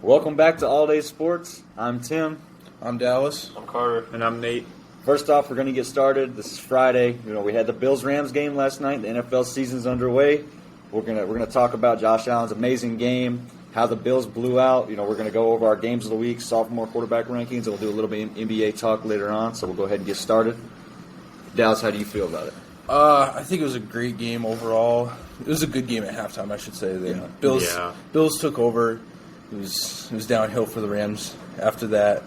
Welcome back to All Day Sports. I'm Tim. I'm Dallas. I'm Carter. And I'm Nate. First off, we're going to get started. This is Friday. We had the Bills-Rams game last night. The NFL season's underway. We're gonna talk about Josh Allen's amazing game, how the Bills blew out. We're going to go over our games of the week, sophomore quarterback rankings, and we'll do a little bit of NBA talk later on. So we'll go ahead and get started. Dallas, how do you feel about it? I think it was a great game overall. It was a good game at halftime, I should say. Bills took over. It was downhill for the Rams after that.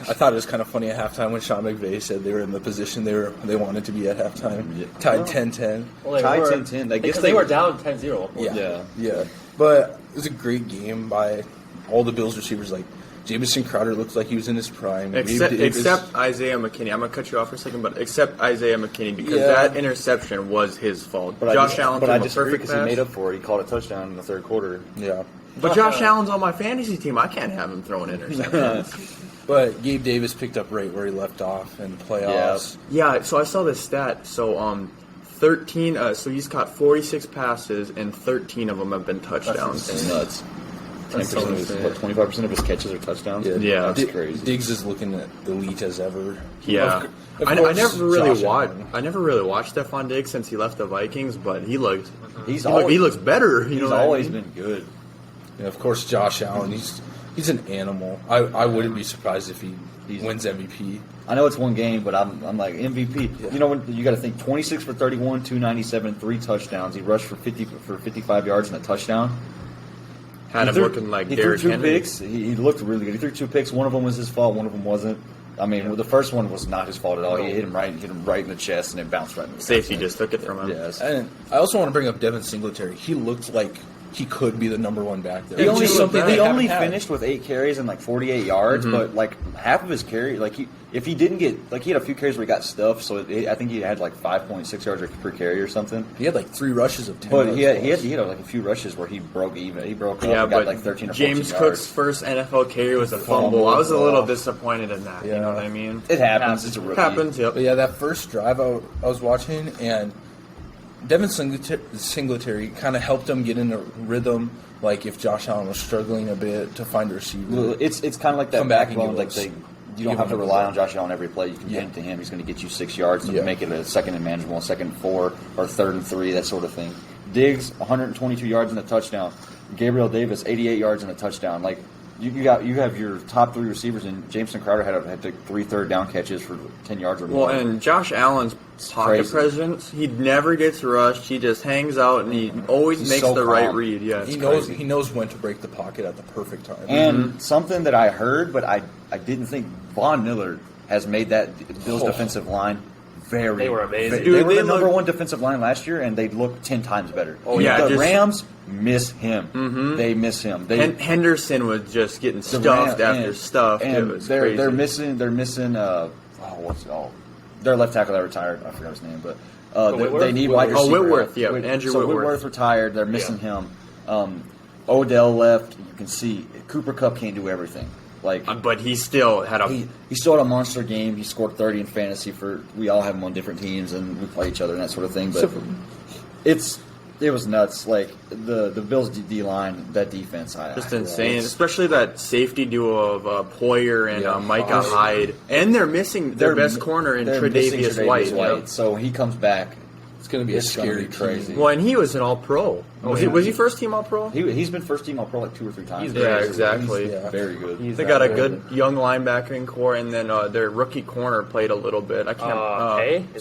I thought it was kind of funny at halftime when Sean McVay said they were in the position they wanted to be at halftime. Yeah. Tied 10-10. Well, tied 10-10. I guess they were down 10-0. Yeah. But it was a great game by all the Bills receivers. Like, Jamison Crowder looked like he was in his prime. Except Isaiah McKinney. I'm going to cut you off for a second, but except Isaiah McKinney, because that interception was his fault. Josh Allen threw a perfect pass. He made up for it. He called a touchdown in the third quarter. Yeah. But Josh Allen's on my fantasy team. I can't have him throwing interceptions. But Gabe Davis picked up right where he left off in the playoffs. Yeah, so I saw this stat. So 13. So he's caught 46 passes, and 13 of them have been touchdowns. That's nuts. 25% of his catches are touchdowns. Yeah. That's crazy. Diggs is looking at elite as ever. Yeah. I never really watched Stephon Diggs since he left the Vikings, but he looks better. He's always been good. And of course, Josh Allen, he's an animal. I wouldn't be surprised if he wins MVP. I know it's one game, but I'm like MVP. Yeah. When you got to think 26 for 31, 297, 3 touchdowns. He rushed for 55 yards and a touchdown. Had him looking like Derrick Henry. He threw 2 picks. He looked really good. He threw 2 picks. One of them was his fault. One of them wasn't. I mean, the first one was not his fault at all. He hit him right in the chest, and it bounced right in the safety just took it from him. Yes. And I also want to bring up Devin Singletary. He looked like he could be the number one back there. He only finished with 8 carries and 48 yards, but half of his carry, he had a few carries where he got stuffed, so I think he had 5.6 yards per carry or something. He had 3 rushes of 10. But he had a few rushes where he broke even. He broke up and got 13 or 14 James Cook's first NFL carry was a fumble. I was a little disappointed in that. Yeah. You know what I mean? It happens. It's a rookie. Happens. Yep. But that first drive I was watching, and Devin Singletary kind of helped him get in a rhythm. If Josh Allen was struggling a bit to find a receiver. Well, it's kind of like that backbone. You don't have to rely on Josh Allen every play. You can hand it to him. He's going to get you 6 yards to make it a second and manageable, a second and 4, or third and 3, that sort of thing. Diggs, 122 yards and a touchdown. Gabriel Davis, 88 yards and a touchdown. You have your top 3 receivers, and Jameson Crowder had 3 third down catches for 10 yards or more. Well, and Josh Allen's pocket presence, he never gets rushed. He just hangs out, and he always makes the right read. Yeah, he knows when to break the pocket at the perfect time. And something that I heard, but I didn't think, Von Miller has made that Bills defensive line they were amazing. They were the number 1 defensive line last year, and they looked 10 times better. The Rams miss him. Mm-hmm. They miss him. Henderson was just getting stuffed after stuff. And it was crazy. They're missing. Their left tackle that retired. I forgot his name, but they need wide receiver. Whitworth. Yeah, Andrew Whitworth. Whitworth retired. They're missing him. Odell left. You can see Cooper Kupp can't do everything. But he still had he still had a monster game. He scored 30 in fantasy we all have him on different teams and we play each other and that sort of thing. But it was nuts. The Bills D line, that defense, just insane. Especially that safety duo of Poyer and Micah Hyde, and they're missing their best corner in Tre'Davious White. Yep. So he comes back. It's going to be scary, crazy. Well, and he was an All-Pro. Was he first team All-Pro? He's been first team All-Pro 2 or 3 times. Exactly. He's very good. They got a good young linebacking core, and then their rookie corner played a little bit. I can't.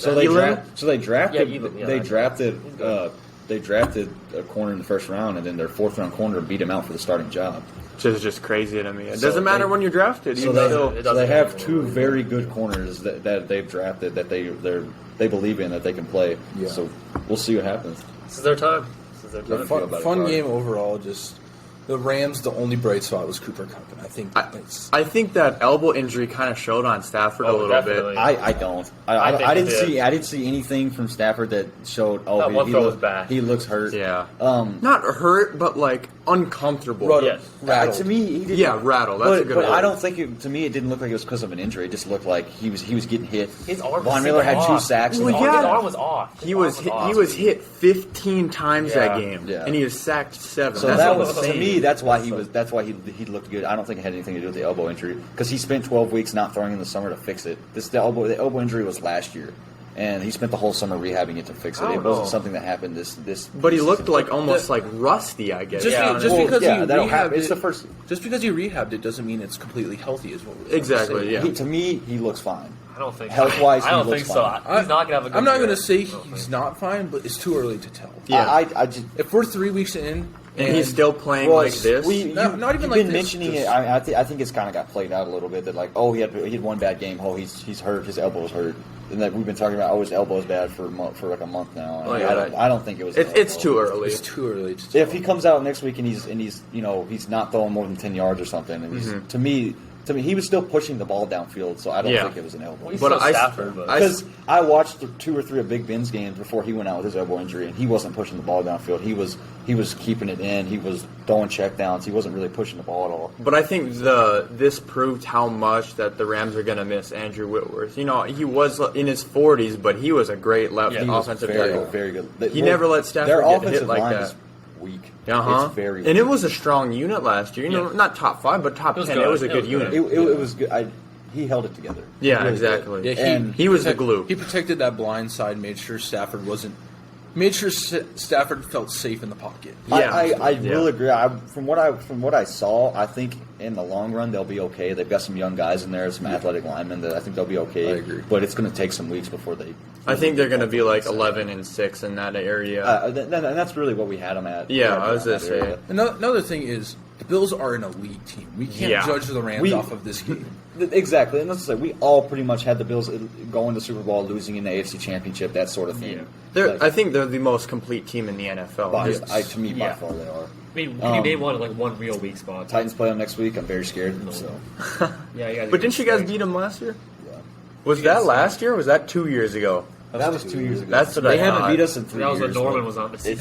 They drafted a corner in the first round, and then their 4th round corner beat him out for the starting job. Which is just crazy to me. It doesn't matter when you're drafted. They have 2 very good corners that they've drafted that they believe in, that they can play. Yeah. So we'll see what happens. This is their time. Fun game overall. Just the Rams, the only bright spot was Cooper Kupp, and I think that elbow injury kind of showed on Stafford a little bit. I don't. I didn't see anything from Stafford that showed. He looks hurt. Yeah. Not hurt, but uncomfortable. Rattled. To me, he didn't. Yeah, rattled. That's a good word. I don't think to me it didn't look like it was because of an injury. It just looked like he was getting hit. His arm. Von Miller had 2 sacks. His arm was off. He was hit 15 times that game, and he was sacked 7. So that was to me. me, that's why he looked good. I don't think it had anything to do with the elbow injury because he spent 12 weeks not throwing in the summer to fix it. The elbow injury was last year. And he spent the whole summer rehabbing it to fix it. It wasn't something that happened this. But he looked like almost like rusty, I guess. Just because he rehabbed it's the first. Just because he rehabbed it doesn't mean it's completely healthy. Is what we're exactly. saying. Yeah. To me, he looks fine. I don't think health-wise, I don't he looks think so. fine. He's not gonna have a good I'm not year. going to say he's not fine, but it's too early to tell. Yeah. I just If we're 3 weeks in and he's still playing like this. not even you've like been this, mentioning just- it. I think it's kind of got played out a little bit. That like, he had one bad game. He's hurt. His elbow's hurt. And that we've been talking about. His elbow's bad for like a month now. Oh, yeah. I don't think it was. It's too early. It's too early to tell. If he comes out next week and he's not throwing more than 10 yards or something, and to me he was still pushing the ball downfield. So I don't think it was an elbow. Well, he's But still I- Stafford, but Because I watched 2 or 3 of Big Ben's games before he went out with his elbow injury, and he wasn't pushing the ball downfield. He was keeping it in. He was throwing checkdowns. He wasn't really pushing the ball at all. But I think this proved how much that the Rams are going to miss Andrew Whitworth. You know, he was in his 40s, but he was a great left He was offensive very, tackle. very good. He never let Stafford their get offensive hit like line that. is weak. It's very and weak. it was a strong unit last year. You know, not top 5, but top 10. good. It was a It good was unit. good. It was good. He held it together. Yeah, He really exactly. did. Yeah, And he was the glue. He protected that blind side, made sure Stafford felt safe in the pocket. Yeah. I Yeah. will agree. From what I saw, I think in the long run they'll be okay. They've got some young guys in there, some athletic linemen that I think they'll be okay. I agree. But it's going to take some weeks before they. I think they're going to be like 11-6 in that area. And that's really what we had them at. Yeah, We had I was them gonna at that area. say. Another thing is the Bills are an elite team. We can't Yeah. judge the Rams off of this game. Exactly, and let's say we all pretty much had the Bills going to Super Bowl, losing in the AFC Championship, that sort of thing. I think they're the most complete team in the NFL. By Just- to me, by far they are. I mean, can you name one real weak spot? Titans play them next week. I'm very scared. So Yeah, you guys. But didn't you guys beat them last year? yeah. Was that last year or was that 2 years ago? That was 2 years ago. That's what they I haven't thought. beat us in 3 That was years. when Norman but was on the team.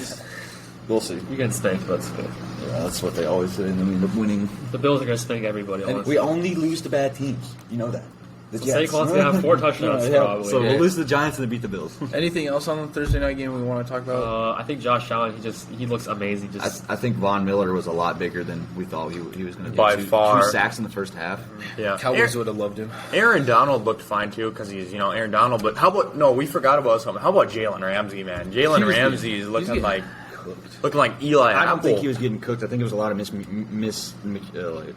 We'll see. You can stink, but that's good. Yeah, that's what they always say. And then we end up winning. The Bills are gonna stink everybody. And Honestly. we only lose to bad teams. You know that. The Jets. Saquon's gonna have 4 touchdowns probably. So we'll lose to the Giants and then beat the Bills. Anything else on the Thursday night game we want to talk about? I think Josh Allen. He looks amazing. I think Von Miller was a lot bigger than we thought he was going to get. By far. 2 sacks in the first half. Yeah. Cowboys would have loved him. Aaron Donald looked fine too because he's Aaron Donald. But how about we forgot about something? How about Jalen Ramsey, man? Jalen Ramsey is looking like Eli. I don't Apple. think he was getting cooked. I think it was a lot of miscommunication.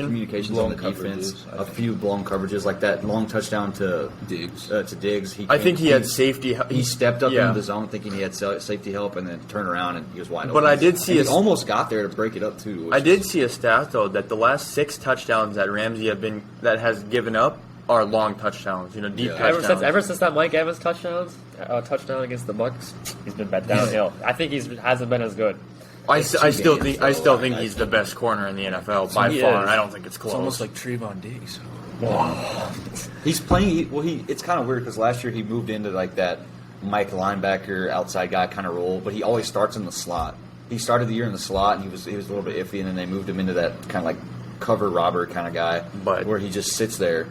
communications Blown on the defense. coverages, I A think. few blown coverages, like that long touchdown to Diggs. Diggs. I think he had safety. He stepped up Yeah. into the zone thinking he had safety help, and then turned around and he was wide open. But I did see And he a- almost got there to break it up too. I did see a stat though that the last 6 touchdowns that Ramsey has given up are long touchdowns. Deep touchdowns. ever since that Mike Evans touchdown against the Bucs, he's been back downhill. I think hasn't been as good. I still think I he's the best corner in the NFL by he far. is. I don't think it's close. It's almost like Trayvon Diggs. He's playing. It's kind of weird because last year he moved into like that Mike linebacker outside guy kind of role, but he always starts in the slot. He started the year in the slot, and he was a little bit iffy, and then they moved him into that kind of like cover robber kind of guy, But- where he just sits there,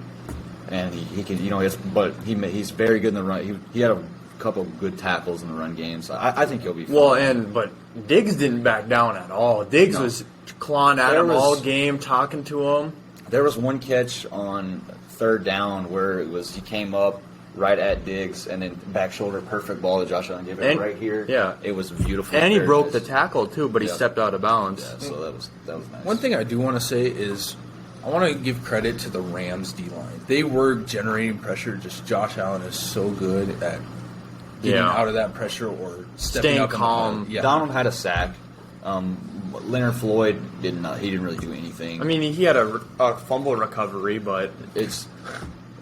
and he can he's very good in the run. He had a couple of good tackles in the run game, so I think he'll be fine. but Diggs didn't back down at all. Diggs was clawing at him all game, talking to him. There was one catch on 3rd down where he came up right at Diggs and then back shoulder perfect ball that Josh Allen gave him And- right here. yeah. It was beautiful. And he Very broke nice. the tackle too, but he Yeah. stepped out of bounds. Yeah, so that was nice. One thing I do want to say is I want to give credit to the Rams D-line. They were generating pressure. Just Josh Allen is so good at getting Yeah. out of that pressure or stepping Staying up in the calm. pocket. Yeah. Donald had a sack. Leonard Floyd did not. He didn't really do anything. I mean, he had a fumble recovery, but it's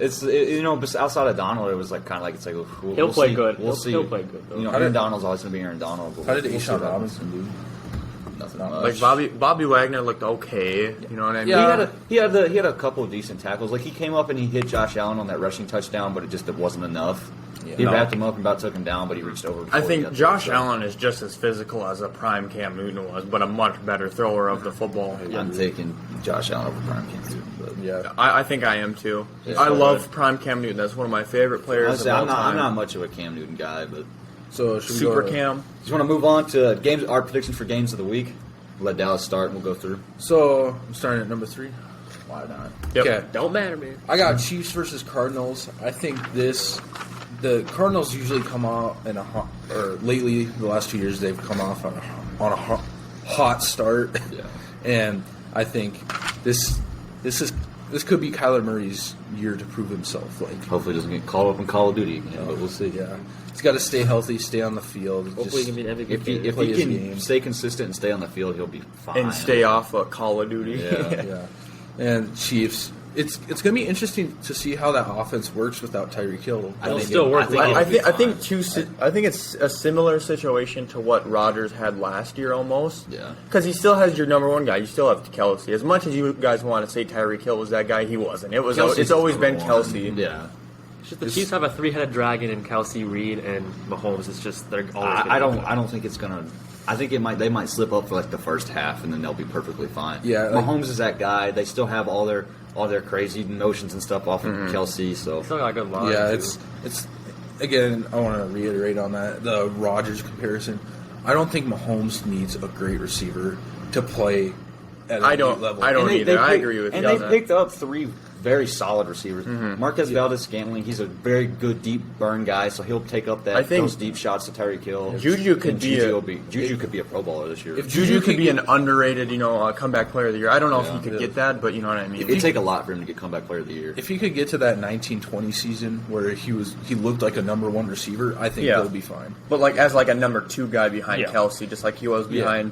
outside of Donald, it was like kind of like it's like He'll play see. good. We'll see. He'll play good, though. Aaron Donald's always going to be Aaron Donald. But How did we'll see Ashawn what Robinson do? happens. Nothing Not much. like Bobby Wagner looked okay. You know what I mean? Yeah. He had a couple of decent tackles. Like he came up and he hit Josh Allen on that rushing touchdown, but it wasn't enough. Yeah. He No. wrapped him up and about took him down, but he reached over. I before he think got to Josh the Allen is just as physical as a prime Cam Newton was, but a much better thrower of the football. I'm taking Josh Allen over Prime King too. But Yeah. I think I am too. Yeah. I love prime Cam Newton. That's one of my favorite players honestly, of all I'm not time. much of a Cam Newton guy, but So should we Super go to- Cam. just want to move on to games. Our predictions for games of the week. let Dallas start, and we'll go through. So I'm starting at number 3. Why not? Yep. Okay. Don't matter, man. I got Chiefs versus Cardinals. I think the Cardinals usually come out in a hot, or lately the last 2 years they've come off on a hot start. Yeah. And I think this could be Kyler Murray's year to prove himself. Like, Hopefully, he doesn't get called up in Call of Duty again, but we'll see. yeah, he's got to stay healthy, stay on the field. Hopefully, he can be an MVP. If Play he his can game. stay consistent and stay on the field, he'll be fine. And stay off of Call of Duty. Yeah. Yeah, and Chiefs. It's going to be interesting to see how that offense works without Tyreek Hill. It'll still work. I think it's a similar situation to what Rodgers had last year almost. Yeah. Because he still has your number one guy. You still have Kelsey. As much as you guys want to say Tyreek Hill was that guy, he wasn't. It's always been Kelsey. Yeah. It's just the Chiefs have a 3-headed dragon in Kelsey, Reed, and Mahomes. It's just they're always. I don't think it's gonna. I think they might slip up for like the first half, and then they'll be perfectly fine. Yeah, Mahomes is that guy. They still have all their crazy notions and stuff off of Kelsey. So Still got a good line. Yeah, too. it's again. I want to reiterate on that the Rodgers comparison. I don't think Mahomes needs a great receiver to play at an elite level. I don't And either. I agree with you. And on they that. picked up 3 very solid receivers. Marquez Valdez-Scantling, he's a very good deep burn guy, so he'll take up I think those deep shots to Tyreek Hill. Juju could And be Juju could be a Pro Bowler this year. If Juju could be an underrated, comeback player of the year. I don't know if he could Yeah. get that, but you know what I mean. It'd take a lot for him to get comeback player of the year. If he could get to that 1920 season where he looked like a number 1 receiver, I think Yeah. he'll be fine. But as a number 2 guy behind Yeah. Kelsey, just like he was behind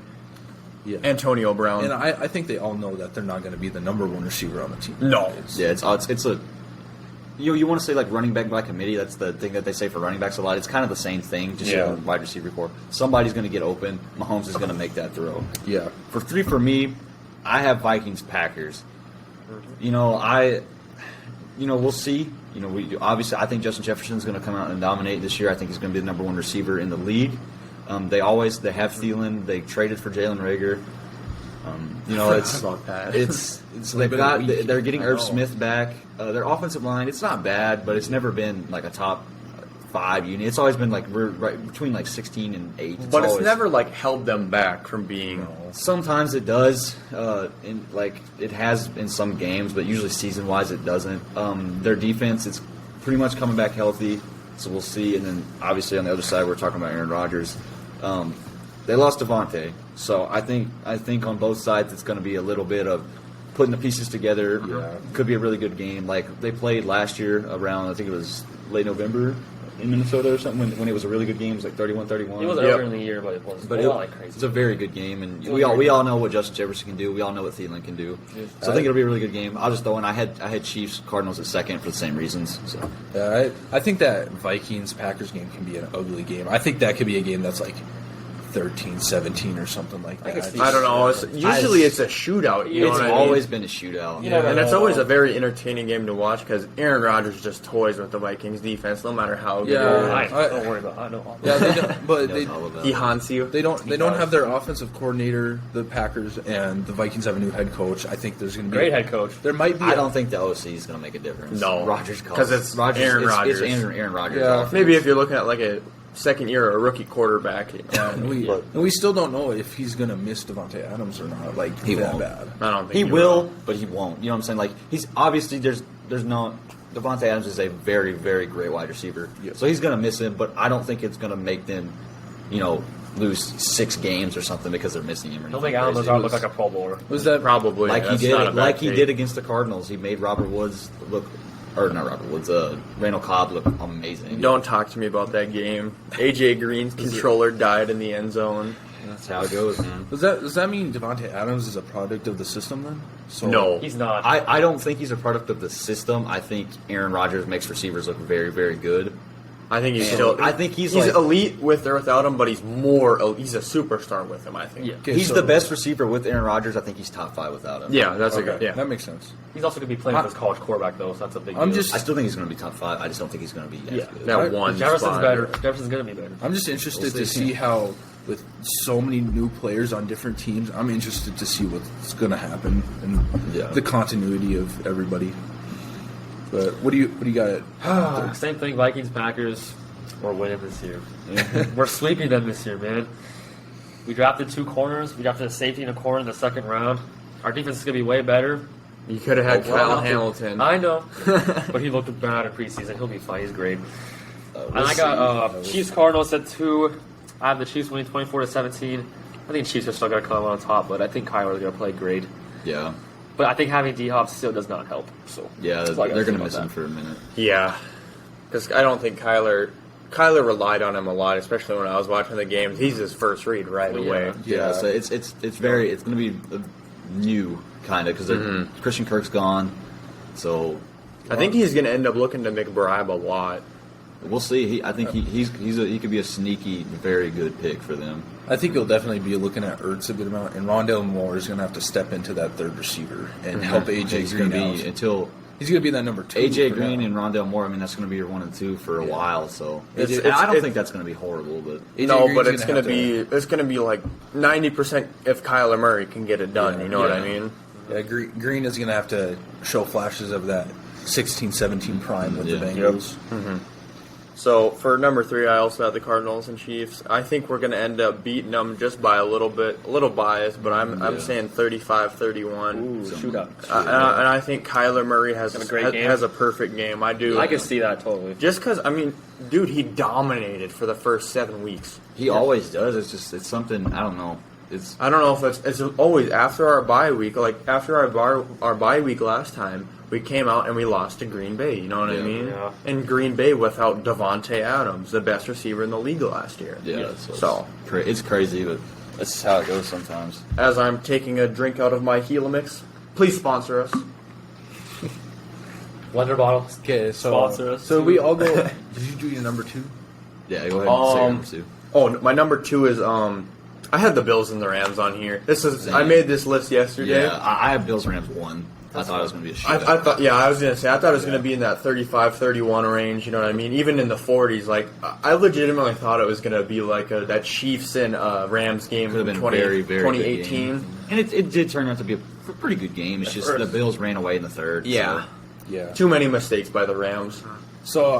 Yeah. Antonio Brown. And I think they all know that they're not going to be the number 1 receiver on the team. No. Yeah, it's a you want to say like running back by committee. That's the thing that they say for running backs a lot. It's kind of the same thing, just Yeah. wide receiver core. Somebody's going to get open. Mahomes is going to make that throw. Yeah. For 3 for me, I have Vikings Packers. We'll see. Obviously I think Justin Jefferson's going to come out and dominate this year. I think he's going to be the number 1 receiver in the league. They have Thielen. They traded for Jalen Reagor. They're getting Irv Smith back. Their offensive line, it's not bad, but it's never been like a top 5 unit. It's always been like we're right between like 16 and 8. But it's never held them back from being. Sometimes it does, it has in some games, but usually season wise it doesn't. Their defense is pretty much coming back healthy, so we'll see. And then obviously on the other side we're talking about Aaron Rodgers. They lost Devontae, so I think on both sides it's going to be a little bit of putting the pieces together. Yeah. Could be a really good game. Like they played last year around, I think it was late November in Minnesota or something when it was a really good game. It was like 31-31. It was earlier in the year, but it was crazy. It's a very good game, and we all know what Justin Jefferson can do. We all know what Thielen can do. So I think it'll be a really good game. I'll just throw in. I had Chiefs Cardinals at second for the same reasons. So Yeah, I think that Vikings Packers game can be an ugly game. I think that could be a game that's like 13-17 or something like that. I don't know. Usually it's a shootout. You know it's what I mean? always been a shootout. Yeah. And it's always a very entertaining game to watch because Aaron Rodgers just toys with the Vikings defense, no matter how good Yeah. it is. Don't worry about it. I know. Yeah, they don't, but He does all of that. He haunts you. they don't have their offensive coordinator, the Packers, and the Vikings have a new head coach. I think there's going to be Great head coach. There might be. I don't think the OC is going to make a difference. No. Rodgers 'Cause it's Aaron Rodgers. It's Aaron Rodgers. Yeah. offense. Maybe if you're looking at like a second year or a rookie quarterback. And we still don't know if he's going to miss Devontae Adams or not. Like He that won't. bad. I don't think He will, but he won't. You know what I'm saying? Like he's obviously there's no Devontae Adams is a very very great wide receiver, Yes. so he's going to miss him. But I don't think it's going to make them, lose 6 games or something because they're missing him. Or Don't anything think Allen crazy. Lazard look like a Pro Bowler. Was that Probably. Like he That's did, not a bad like he take. did against the Cardinals. He made Robert Woods look, or not Robert Woods, Randall Cobb look amazing. Don't talk to me about that game. AJ Green's controller died in the end zone. That's how it goes, man. Does that mean Devontae Adams is a product of the system then? So No. He's not. I don't think he's a product of the system. I think Aaron Rodgers makes receivers look very, very good. I think he's And still. I think he's like- elite with or without him, but he's more. He's a superstar with him. I think. Yeah. Okay, He's so- the best receiver with Aaron Rodgers. I think he's top 5 without him. Yeah, that's Okay, a good. Yeah, that makes sense. He's also going to be playing for his college quarterback, though, so that's a big I'm deal. just- I still think he's going to be top 5. I just don't think he's going to be as Yeah. good. that one. Jefferson's spot. better. Jefferson's going to be better. I'm just interested We'll to see. see how, with so many new players on different teams, I'm interested to see what's going to happen and Yeah. the continuity of everybody. But what do you got? Same thing, Vikings, Packers. We're winning this year. We're sweeping them this year, man. We drafted 2 corners. We drafted a safety and a corner in the second round. Our defense is going to be way better. You could have had Kyle Hamilton. I know. But he looked bad in preseason. He'll be fine. He's great. And I got Chiefs Cardinals at 2. I have the Chiefs winning 24-17. I think Chiefs are still going to come out on top, but I think Kyler's going to play great. Yeah. But I think having D-Hop still does not help. So yeah, they're going to miss him for a minute. Yeah. Because I don't think Kyler relied on him a lot, especially when I was watching the games. He's his first read right away. Yeah, so it's going to be new, kind of, because Christian Kirk's gone. So I think he's going to end up looking to McBride a lot. We'll see. I think he could be a sneaky, very good pick for them. I think you'll definitely be looking at Ertz a good amount, and Rondale Moore is going to have to step into that third receiver and help AJ Green out. He's going to be that number 2. AJ Green and Rondale Moore. I mean, that's going to be your 1 and 2 for a while. So I don't think that's going to be horrible, but but it's going to be like 90% if Kyler Murray can get it done. You know what I mean? Yeah, Green is going to have to show flashes of that 16-17 prime with the Bengals. Yep. So for number 3, I also have the Cardinals and Chiefs. I think we're going to end up beating them just by a little bit, a little biased, but I'm saying 35-31. Ooh, shootout. And I think Kyler Murray has a perfect game. I do. I can see that totally. Just because, I mean, dude, he dominated for the first 7 weeks. He always does. It's something, I don't know. I don't know if it's always after our bye week. Like after our bye week last time, we came out and we lost to Green Bay. You know what I mean? Yeah. And Green Bay without Devontae Adams, the best receiver in the league last year. Yeah. So it's crazy, but that's how it goes sometimes. As I'm taking a drink out of my Gila mix, please sponsor us. Blender bottles. Okay, Sponsor us. So we all go. Did you do your number 2? Yeah, go ahead and say your number 2. Oh, my number 2 is I had the Bills and the Rams on here. I made this list yesterday. Yeah, I have Bills Rams 1. I thought it was going to be a shootout. I thought it was going to be in that 35-31 range. You know what I mean? Even in the 40s, like I legitimately thought it was going to be like that Chiefs and Rams game Could have been 2018, and it did turn out to be a pretty good game. It's just the Bills ran away in the third. Yeah, Yeah. Too many mistakes by the Rams. So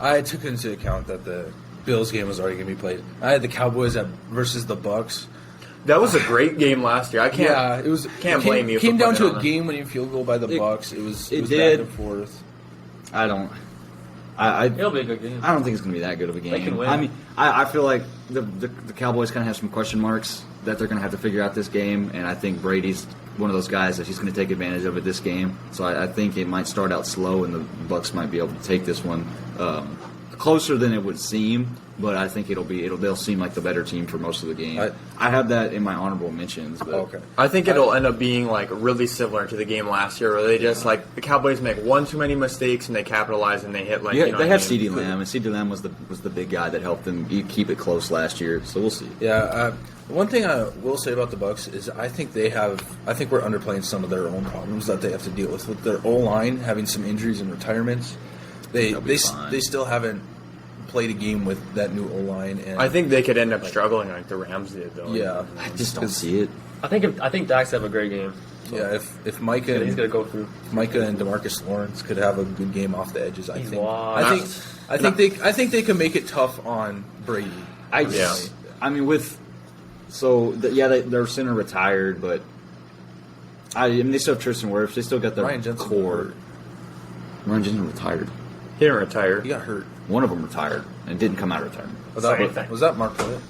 I took into account that the Bills game was already going to be played. I had the Cowboys versus the Bucks. That was a great game last year. Can't blame you. It came down to a game-winning field goal by the Bucks. It was back and forth. It'll be a good game. I don't think it's going to be that good of a game. They can win. I mean, I feel like the Cowboys kind of have some question marks that they're going to have to figure out this game, and I think Brady's one of those guys that he's going to take advantage of it this game. So I think it might start out slow, and the Bucks might be able to take this one closer than it would seem. But I think they'll seem like the better team for most of the game. I have that in my honorable mentions. But Okay. I think it'll end up being like really similar to the game last year, where they just like the Cowboys make one too many mistakes and they capitalize and they hit like. Yeah, they have CeeDee Lamb, and CeeDee Lamb was the big guy that helped them keep it close last year. So we'll see. Yeah. One thing I will say about the Bucks is I think we're underplaying some of their own problems that they have to deal with their O-line having some injuries and retirements. They still haven't played a game with that new O-line, and I think they could end up struggling like the Rams did, though. Yeah, I just don't see it. I think Dax have a great game. So yeah, if Micah he's gonna go through. Micah and DeMarcus Lawrence could have a good game off the edges, I think. Wow. I think they can make it tough on Brady. Their center retired, but they still have Tristan Wirfs. They still got their Ryan Jensen core. Ryan Jensen retired. He didn't retire. He got hurt. One of them retired and didn't come out of retirement. Was that Mark Poet?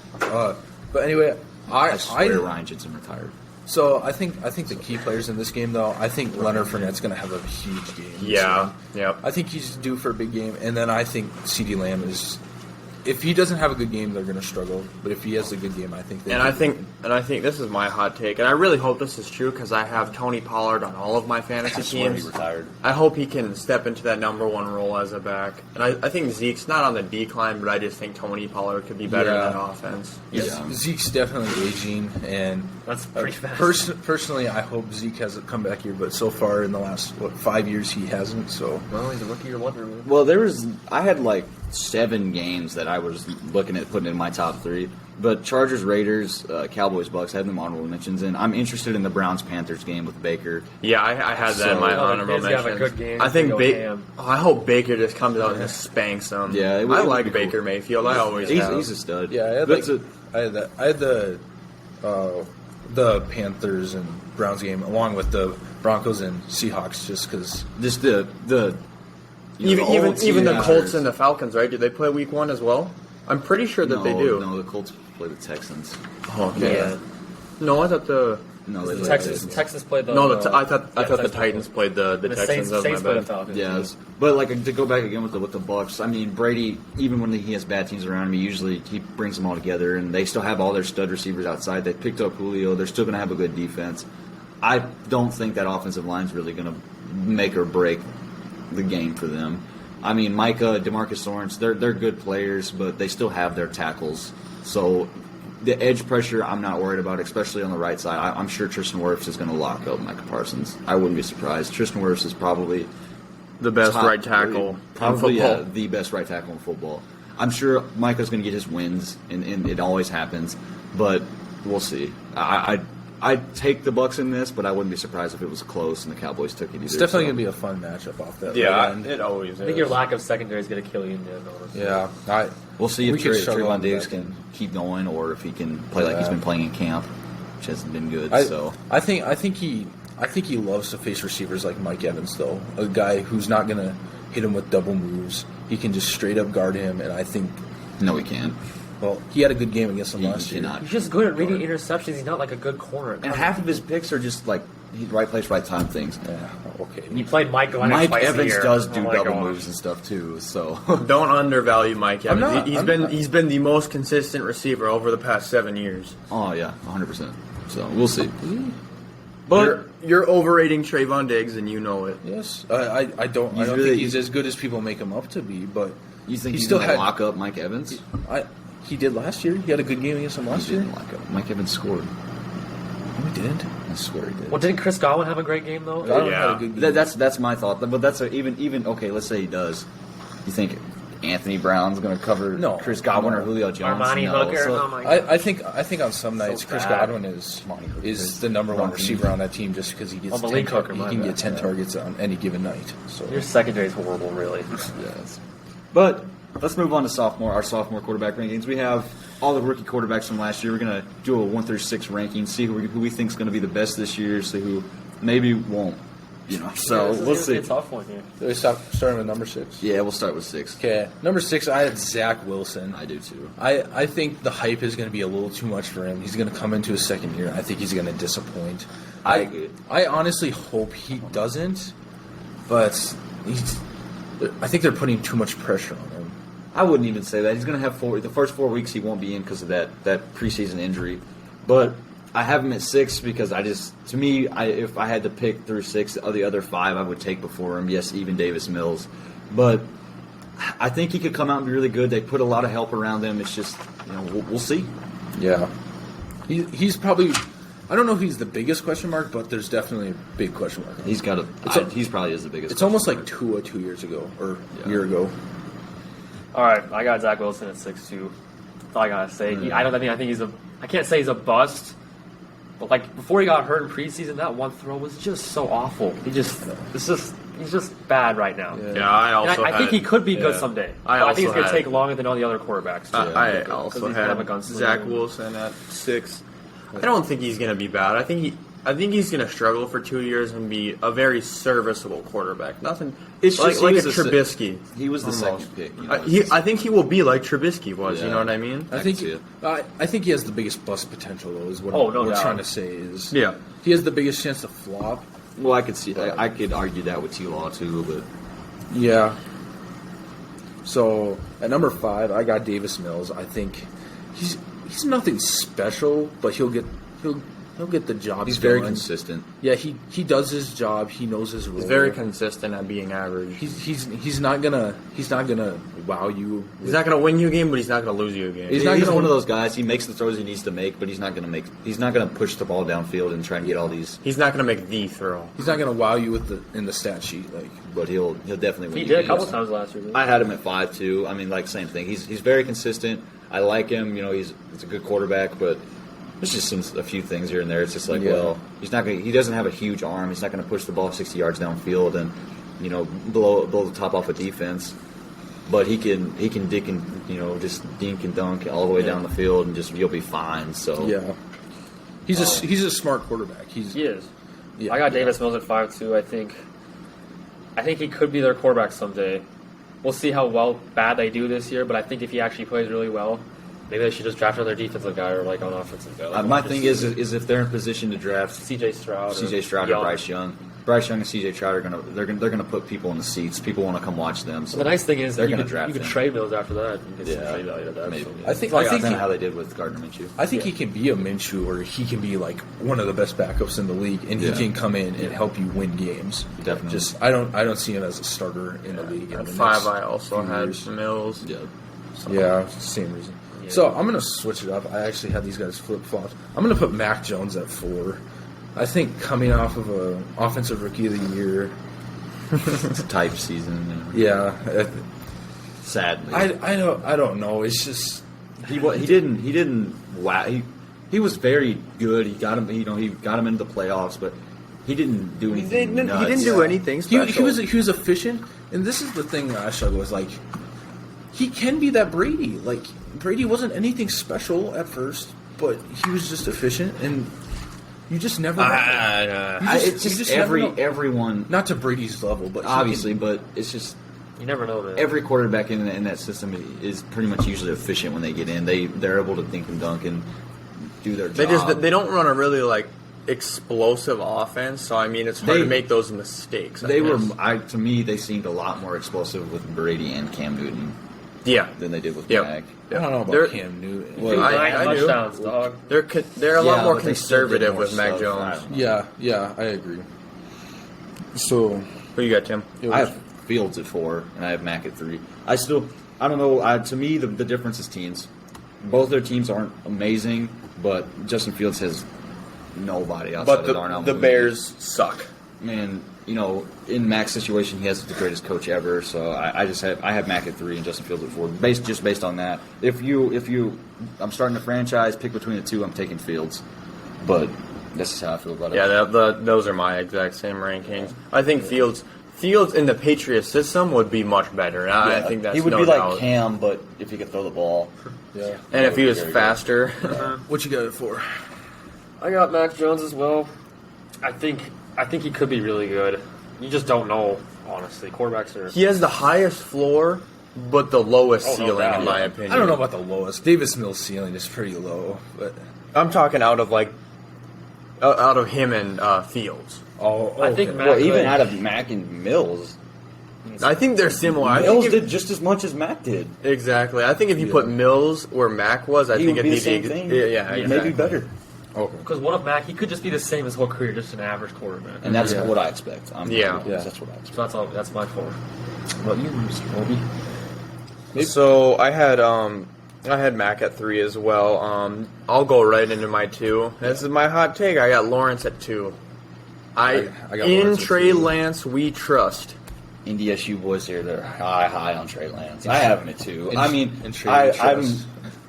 But anyway, I swear Ryan Jensen retired. So I think the key players in this game, though, I think Leonard Fournette's going to have a huge game. Yeah, so I think he's due for a big game, and then I think CeeDee Lamb is. If he doesn't have a good game, they're going to struggle. But if he has a good game, I think. I think this is my hot take, and I really hope this is true because I have Tony Pollard on all of my fantasy teams. He retired. I hope he can step into that number one role as a back, and I think Zeke's not on the decline, but I just think Tony Pollard could be better in that offense. Yeah. Zeke's definitely aging, and that's pretty fast. Personally, I hope Zeke has a comeback here, but so far in the last 5 years, he hasn't. So he's a rookie or wonder. Well, I had like 7 games that I was looking at putting in my top 3. But Chargers, Raiders, Cowboys, Bucks, I have them honorable mentions. And I'm interested in the Browns-Panthers game with Baker. Yeah, I had that in my honorable mentions. Have a good game. I think I hope Baker just comes out and just spanks them. Yeah, I like Baker Mayfield. I always have. He's a stud. Yeah, I had the the Panthers and Browns game, along with the Broncos and Seahawks, just because Just the Even the Colts and the Falcons, right? Do they play week 1 as well? I'm pretty sure that they do. No, the Colts play the Texans. Oh, okay. Yeah. No, I thought the Texans played the. I thought the Titans played the Texans. That was Saints my played the bad. Falcons. Yeah, but like to go back again with the Bucks. I mean, Brady, even when he has bad teams around him, usually he brings them all together, and they still have all their stud receivers outside. They picked up Julio. They're still going to have a good defense. I don't think that offensive line's really going to make or break the game for them. I mean, Micah, DeMarcus Lawrence, they're good players, but they still have their tackles. So the edge pressure, I'm not worried about, especially on the right side. I'm sure Tristan Wirfs is going to lock up Micah Parsons. I wouldn't be surprised. Tristan Wirfs is probably The best right tackle probably in football. the best right tackle in football. I'm sure Micah's going to get his wins, and it always happens. But we'll see. I'd take the Bucks in this, but I wouldn't be surprised if it was close and the Cowboys took it either. it's definitely going to be a fun matchup off that. Yeah, right end. it always is. I think your lack of secondary is going to kill you in the end. Honestly. Yeah, We'll see we if could struggle Trayvon on Diggs that can end. keep going or if he can play like he's been playing in camp, which hasn't been good. I think he loves to face receivers like Mike Evans, though. A guy who's not going to hit him with double moves. He can just straight up guard him, and I think, no, he can't. well, he had a good game against him He last year. cannot. He's just good at reading interceptions. He's not like a good corner. And half of his picks are just like right place, right time things. Yeah, okay. And you played Mike Leonard Mike twice a Evans year. does do Oh my double gosh. moves and stuff too. So Don't undervalue Mike Evans. not. He's been the most consistent receiver over the past 7 years. oh yeah, 100%. So we'll see. But You're overrating Trayvon Diggs, and you know it. Yes, I don't really- think he's as good as people make him up to be, but you think he he's still going to had lock up Mike Evans? he did last year. He had a good game against him last He year. didn't lock up. Mike Evans scored. No, he didn't. I swear he did. Well, didn't Chris Godwin have a great game though? Godwin Yeah. had a good game. That's my thought. But that's even okay. Let's say he does. You think Anthony Brown's going to cover No. Chris Godwin or Julio Jones? Armani No. Hooker. So- Oh my god. I think on some nights Chris bad. Godwin is the number one receiver on that team just because he gets Oh, Malik Hooker, he my can bad. get 10 targets on any given night. So Your secondary is horrible, really. Yes. But let's move on to our sophomore quarterback rankings. We have all the rookie quarterbacks from last year. We're going to do a 1 through 6 ranking, see who we think is going to be the best this year, see who maybe won't. So This is we'll gonna be a see. tough one here. do we starting with number 6? Yeah, we'll start with 6. Okay, number 6. I had Zach Wilson. I do too. I think the hype is going to be a little too much for him. He's going to come into his second year. I think he's going to disappoint. I honestly hope he doesn't, but I think they're putting too much pressure on him. I wouldn't even say that. He's going to have the first 4 weeks he won't be in because of that preseason injury. But I have him at 6 because if I had to pick through 6, the other 5 I would take before him. Yes, even Davis Mills. But I think he could come out and be really good. They put a lot of help around him. It's just, we'll see. Yeah. He's probably, I don't know if he's the biggest question mark, but there's definitely a big question mark. He's got he's probably is the biggest. It's almost like Tua 2 years ago, or a year ago. All right, I got Zach Wilson at 6'2". That's all I gotta say. I think I can't say he's a bust, but like before he got hurt in preseason, that one throw was just so awful. He's just bad right now. Yeah, I think he could be good someday. I think it's gonna take longer than all the other quarterbacks. I also he's kind of a had gunslinger. Zach Wilson at 6. I don't think he's going to be bad. I think he's going to struggle for 2 years and be a very serviceable quarterback. Nothing. It's like just a he was the Trubisky. He was the almost. second pick. I think he will be like Trubisky was. You Yeah. know what I mean? I think see it. I think he has the biggest bust potential, though, is what Oh, no we're doubt. trying to say. Is Yeah. he has the biggest chance to flop. Well, I could see. I could argue that with T-Law too, but Yeah. So at number 5, I got Davis Mills. I think he's nothing special, but he'll get the job. he's very done. consistent. Yeah, he does his job. He knows his role. He's very consistent at being average. He's not gonna wow you. He's not going to win you a game, but he's not going to lose you a game. He's not gonna- one of those guys. He makes the throws he needs to make, but he's not going to push the ball downfield and try and get all these. He's not going to make the throw. He's not gonna wow you in the stat sheet. Like But he'll definitely win. He you did a games. couple times last year. I had him at 5 too. I mean, like same thing. He's very consistent. I like him. He's a good quarterback, but there's just a few things here and there. It's just like, well, he's not going. He doesn't have a huge arm. He's not going to push the ball 60 yards downfield and blow the top off a defense. But he can dick and just dink and dunk all the way down the field and just you'll be fine. So yeah. He's a smart quarterback. He is. Yeah. I got Davis Mills at 5-2. I think he could be their quarterback someday. We'll see how bad they do this year, but I think if he actually plays really well, maybe they should just draft another defensive guy or like an offensive guy. Like my thing is if they're in position to draft C.J. Stroud or Bryce Young. Bryce Young and C.J. Stroud are gonna put people in the seats. People want to come watch them. So the nice thing is they're going to draft. You can trade Mills after that. You get some trade value to that. Maybe. So, I think kind of how they did with Gardner Minshew. I think he can be a Minshew, or he can be like one of the best backups in the league, and he can come in and help you win games. Definitely. Just I don't see him as a starter in the league. At 5, I also had Mills. Yeah, same reason. Yeah. So I'm gonna switch it up. I actually had these guys flip flopped. I'm gonna put Mac Jones at 4. I think coming off of a offensive rookie of the year type season. Yeah. Sadly, I don't know. It's just he didn't wow. He was very good. He got him. He got him into the playoffs, but he didn't do anything. He didn't do anything special. He was efficient, and this is the thing that I struggle with. Like, he can be that Brady. Like, Brady wasn't anything special at first, but he was just efficient, and you just never. It's just everyone. Not to Brady's level, but obviously, but it's just. You never know, man. Every quarterback in that system is pretty much usually efficient when they get in. They're able to think and dunk and do their job. They don't run a really like explosive offense, so I mean it's hard to make those mistakes. To me they seemed a lot more explosive with Brady and Cam Newton. Yeah, than they did with Mac. I don't know about Cam Newton. Well, I do. Dog. They're a lot more conservative with Mac Jones. Yeah, I agree. So who you got, Tim? I have Fields at 4, and I have Mac at 3. I don't know. To me, the difference is teams. Both their teams aren't amazing, but Justin Fields has nobody outside of Darnell. The Bears suck. Man, in Mac's situation, he has the greatest coach ever. So I have Mac at 3 and Justin Fields at 4, based on that. If I'm starting a franchise, pick between the two, I'm taking Fields. But this is how I feel about it. Yeah, those are my exact same rankings. I think Fields in the Patriots system would be much better. I think that's he would be like Cam, but if he could throw the ball. Yeah. And if he was faster. What you got it for? I got Mac Jones as well. I think he could be really good. You just don't know, honestly. Quarterbacks are. He has the highest floor, but the lowest ceiling, in my opinion. I don't know about the lowest. Davis Mills' ceiling is pretty low, but I'm talking out of him and Fields. Oh, okay. I think even out of Mac and Mills. I think they're similar. Mills did just as much as Mac did. Exactly. I think if you put Mills where Mac was, I think it'd be the same thing. Yeah, exactly. Maybe better. Okay. Because one of Mac, he could just be the same his whole career, just an average quarterback. And that's what I expect. That's what I expect. So that's my 4. What you, Mr. Colby? So I had Mac at 3 as well. I'll go right into my 2. This is my hot take. I got Lawrence at 2. I got in Trey Lance we trust. NDSU boys here, they're high on Trey Lance. I have him at 2.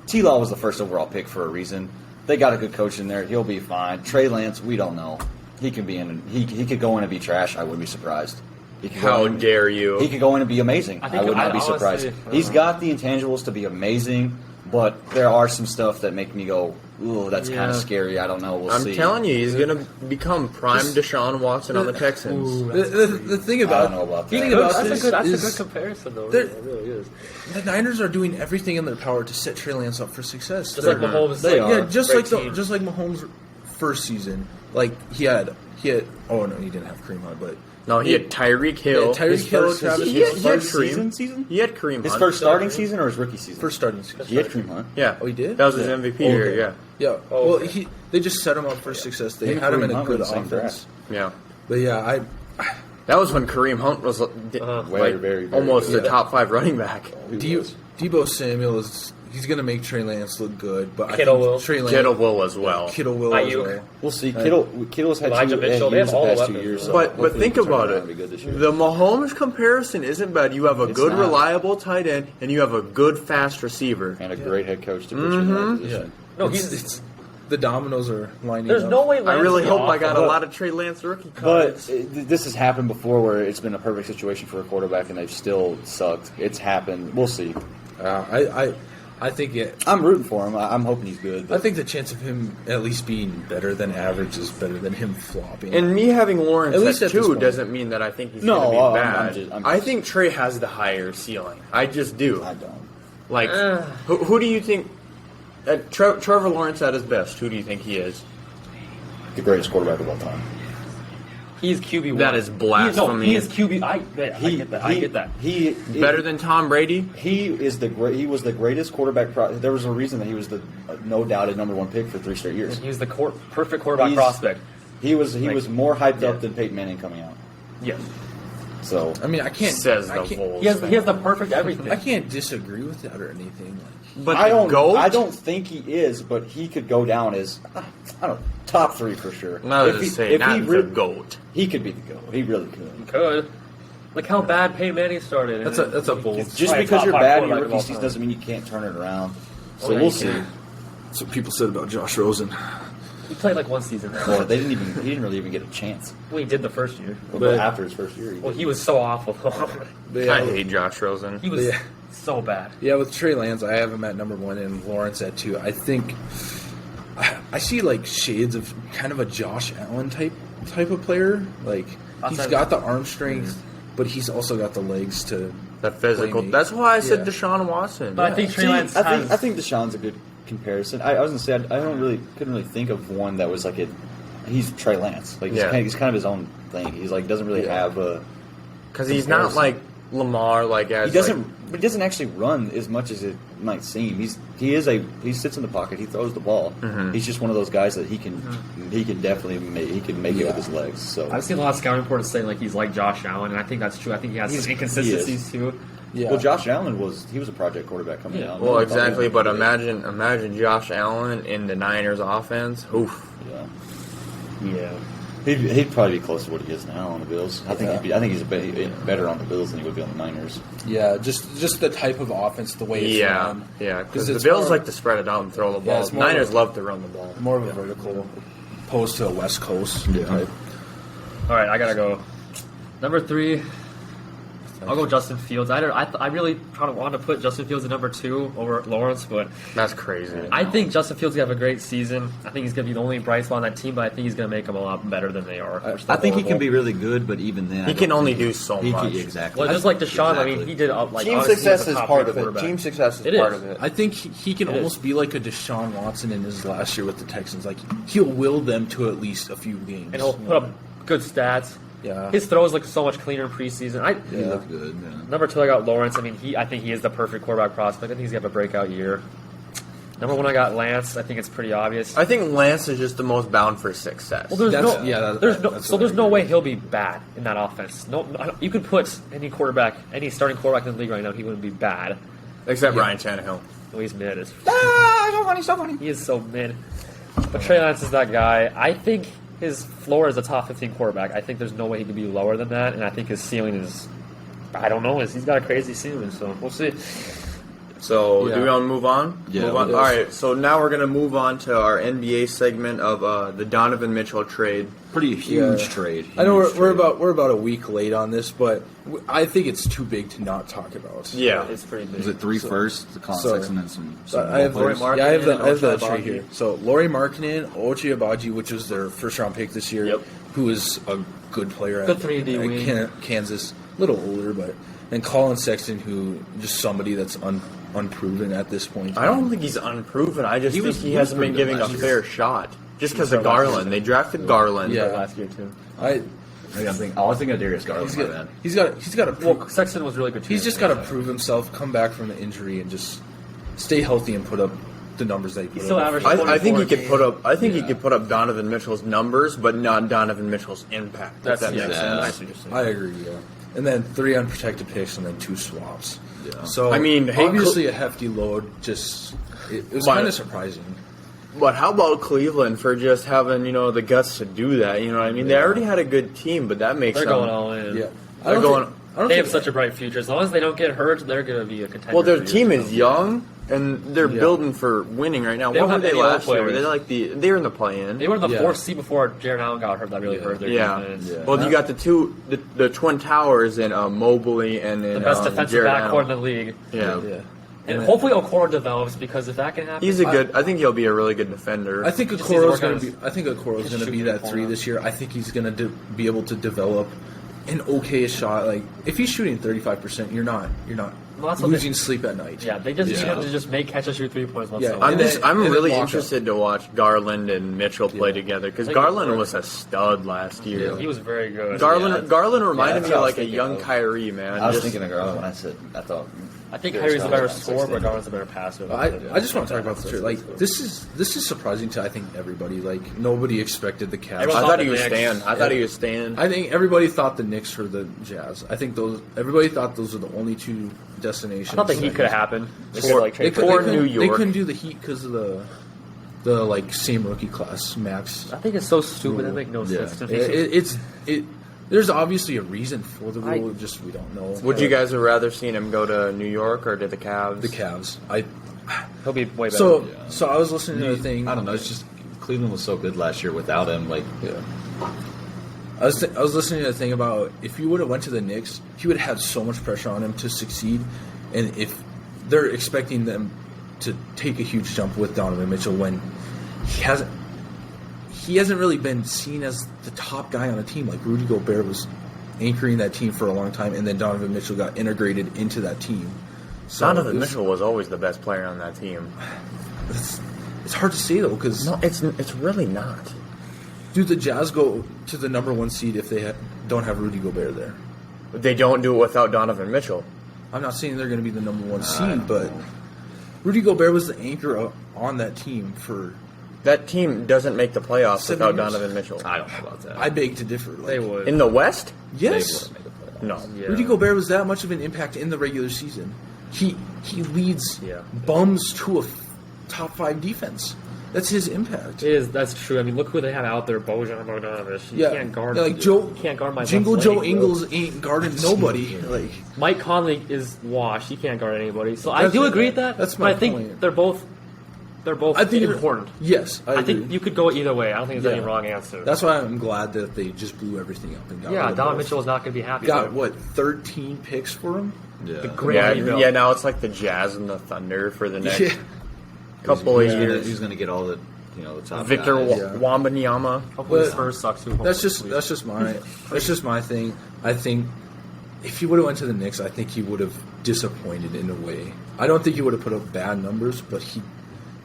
T-Law was the first overall pick for a reason. They got a good coach in there. He'll be fine. Trey Lance, we don't know. He can be in. He could go in and be trash. I wouldn't be surprised. How dare you? He could go in and be amazing. I would not be surprised. He's got the intangibles to be amazing, but there are some stuff that make me go, ooh, that's kind of scary. I don't know. We'll see. I'm telling you, he's going to become prime Deshaun Watson on the Texans. The thing about, I don't know about that. That's a good comparison, though. It really is. The Niners are doing everything in their power to set Trey Lance up for success. Just like Mahomes. Just like Mahomes' first season. Like he had. Oh no, he didn't have Kareem Hunt, but no, he had Tyreek Hill. Yeah, Tyreek Hill, Travis. He had Kareem season. He had Kareem Hunt. His first starting season or his rookie season? First starting season. He had Kareem Hunt. Yeah. Oh, he did. That was his MVP year. Yeah. Yeah. Well, they just set him up for success. They had him in a good offense. Yeah. But yeah, that was when Kareem Hunt was very almost the top 5 running back. Debo Samuel he's going to make Trey Lance look good, but Kittle I think will. Trey Lance, Kittle will as well. Kittle will as well. We'll see. Kittle's had Elijah Mitchell, they have all the past 2 weapons. years. But think about it. The Mahomes comparison isn't bad. You have a good, reliable tight end, and you have a good, fast receiver. And a great head coach to put you in that position. No, it's the dominoes are lining There's up. no way Lance I really hope I got a but- lot of Trey Lance rookie But cards. this has happened before where it's been a perfect situation for a quarterback and they've still sucked. It's happened. We'll see. I think I'm rooting for him. I'm hoping he's good. I think the chance of him at least being better than average is better than him flopping. And me having Lawrence at least at 2 doesn't mean that I think he's going to be bad. I think Trey has the higher ceiling. I just do. I don't. Like, who do you think? Trevor Lawrence at his best, who do you think he is? The greatest quarterback of all time. He's QB1. That is blasphemy. He is QB. I get that. He better than Tom Brady. He was the greatest quarterback. There was a reason that he was the no doubted number 1 pick for 3 straight years. And he was the perfect quarterback prospect. He was more hyped up than Peyton Manning coming out. Yes. So I mean, I can't. He has the perfect everything. I can't disagree with that or anything. But I don't think he is, but he could go down as I don't know, top 3 for sure. The GOAT. He could be the GOAT. He really could. He could. Look how bad Peyton Manning started. That's a bold. Just because you're bad in your rookie season doesn't mean you can't turn it around. So we'll see. That's what people said about Josh Rosen. He played like 1 season. Well, he didn't really even get a chance. Well, he did the first year. But after his first year, he was so awful. I hate Josh Rosen. He was so bad. Yeah, with Trey Lance, I have him at number 1 and Lawrence at 2. I think I see like shades of kind of a Josh Allen type of player. Like he's got the arm strength, but he's also got the legs to that physical. That's why I said Deshaun Watson. But I think Trey Lance. I think Deshaun's a good comparison. I was gonna say I couldn't really think of one that was like he's Trey Lance. Like he's kind of his own thing. He's like doesn't really have a because he's not like Lamar. He doesn't actually run as much as it might seem. He sits in the pocket. He throws the ball. Mm-hmm. He's just one of those guys that he can definitely make it with his legs. So I've seen a lot of scouting reports saying like he's like Josh Allen, and I think that's true. I think he has some inconsistencies too. Yeah. Well, Josh Allen was a project quarterback coming out. Well, exactly. But imagine Josh Allen in the Niners offense. Oof. Yeah. He'd probably be close to what he is now on the Bills. I think he's better on the Bills than he would be on the Niners. Yeah, just the type of offense, the way it's run. Yeah, because the Bills like to spread it out and throw the ball. Niners love to run the ball. More of a vertical, opposed to a West Coast type. All right, I gotta go. Number 3. I'll go Justin Fields. I really want to put Justin Fields at number 2 over Lawrence, but that's crazy. I think Justin Fields gonna have a great season. I think he's gonna be the only bright spot on that team, but I think he's gonna make them a lot better than they are. I think he can be really good, but even then, he can only do so much. Exactly. Well, just like Deshaun, I mean, he did like team success is part of it. Team success is part of it. I think he can almost be like a Deshaun Watson in his last year with the Texans. Like he'll will them to at least a few games, and he'll put up good stats. Yeah, his throws look so much cleaner in preseason. He looked good. Yeah. Number 2, I got Lawrence. I mean, I think he is the perfect quarterback prospect. I think he's gonna have a breakout year. Number 1, I got Lance. I think it's pretty obvious. I think Lance is just the most bound for success. Well, there's no way he'll be bad in that offense. No, you could put any starting quarterback in the league right now, he wouldn't be bad. Except Ryan Tannehill. Oh, he's mid. So funny. He is so mid. But Trey Lance is that guy. I think his floor is a top 15 quarterback. I think there's no way he can be lower than that, and I think his ceiling is, I don't know, he's got a crazy ceiling, so we'll see. So, do we want to move on? Yeah. Move on? All right, so now we're going to move on to our NBA segment of the Donovan Mitchell trade. Pretty huge trade. I know we're about a week late on this, but I think it's too big to not talk about. Yeah, it's pretty big. Was it 3 first? The context and then some I have players? I have the trade here. So Lauri Markkanen, Ochai Agbaji, which was their first round pick this year, who is a good player Good 3D wing. Kansas, a little older, but and Colin Sexton, who just somebody that's unproven at this point. I don't think he's unproven. I just think he hasn't been giving a fair shot. Just because of Garland. They drafted Garland last year, too. I was thinking of Darius Garland. He's got to prove. Well, Sexton was really good, too. He's just got to prove himself, come back from the injury, and just stay healthy and put up the numbers that he put up. I think he could put up. I think he could put up Donovan Mitchell's numbers, but not Donovan Mitchell's impact. That makes sense. I agree. Yeah. And then 3 unprotected picks, and then 2 swaps. Yeah. So I mean, obviously a hefty load. Just it was kind of surprising. But how about Cleveland for just having the guts to do that? You know what I mean? They already had a good team, but that makes they're going all in. Yeah, they have such a bright future. As long as they don't get hurt, they're going to be a contender. Well, their team is young, and they're building for winning right now. What were they last year? Were they they were in the play-in? They were in the 4th seed before Jared Allen got hurt. That really hurt their defense. Yeah. Well, you got the Twin Towers in Mobley and in the best defensive Jared backcourt Allen. in the league. Yeah. And hopefully Okoro develops, because if that can happen, I think he'll be a really good defender. I think Okoro's going to be that 3 this year. I think he's going to be able to develop an okay shot. Like if he's shooting 35%, you're not losing sleep at night. Yeah, they just need him to just make catch and shoot 3 points once in a while. I'm really interested to watch Garland and Mitchell play together, because Garland was a stud last year. Yeah, he was very good. Garland reminded me of like a young Kyrie, man. I was thinking of Garland when I thought. I think Kyrie's a better scorer, but Garland's a better passer. I just want to talk about the trade. Like this is surprising to I think everybody. Like nobody expected the Cavs. I thought he was staying. I think everybody thought the Knicks were the Jazz. I think everybody thought those were the only 2 destinations. I thought the Heat could have happened. They New York. They couldn't do the Heat because of the like same rookie class max. I think it's so stupid. It makes no sense. There's obviously a reason for the rule. Just we don't know. Would you guys have rather seen him go to New York or to the Cavs? The Cavs. He'll be way better. So I was listening to the thing. I don't know. It's just Cleveland was so good last year without him. Like, I was listening to the thing about if he would have went to the Knicks, he would have had so much pressure on him to succeed, and if they're expecting them to take a huge jump with Donovan Mitchell when he hasn't really been seen as the top guy on a team. Like Rudy Gobert was anchoring that team for a long time, and then Donovan Mitchell got integrated into that team. So Donovan Mitchell was always the best player on that team. It's hard to say though, because no, it's really not. Do the Jazz go to the number 1 seed if they don't have Rudy Gobert there? They don't do it without Donovan Mitchell. I'm not saying they're going to be the number 1 seed, but Rudy Gobert was the anchor on that team for. That team doesn't make the playoffs without Donovan Mitchell. I don't know about that. I beg to differ. They would. In the West? Yes. They wouldn't make the playoffs. No. Yeah. Rudy Gobert was that much of an impact in the regular season. He leads bums to a top 5 defense. That's his impact. That's true. I mean, look who they have out there, Bojan Bogdanovic. You can't guard. Yeah, like can't guard my Jingle left Joe leg, Ingles ain't guarding nobody. Like Mike Conley is washed. He can't guard anybody. So I do agree with that. That's my but I think point. they're both important. Yes, I think you could go either way. I don't think there's any wrong answer. That's why I'm glad that they just blew everything up and got rid of Donovan both. Mitchell is not going to be happy. Got what 13 picks for him? Yeah, now it's like the Jazz and the Thunder for the next couple of years. He's going to get all the the top Victor guys. Wembanyama. Hopefully the Spurs suck too. That's just my thing. I think if he would have went to the Knicks, I think he would have disappointed in a way. I don't think he would have put up bad numbers, but he